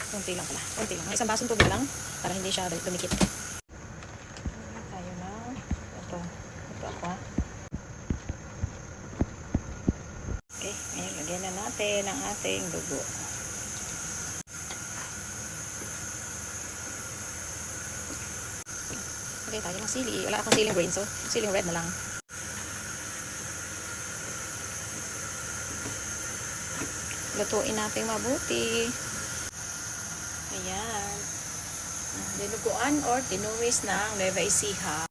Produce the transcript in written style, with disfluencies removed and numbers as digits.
Kunti lang pala. Kunti lang. Isang basong tubig lang para hindi siya dumikit. Tayo na. Ito. Ito ako ha. Okay. Ngayon, lagyan na natin ang ating dugo. Okay, tayo ng sili. Wala akong siling green, so siling red na lang. Lutuin natin mabuti. Ayan. Dinuguan or tinumis ng Nueva Ecija.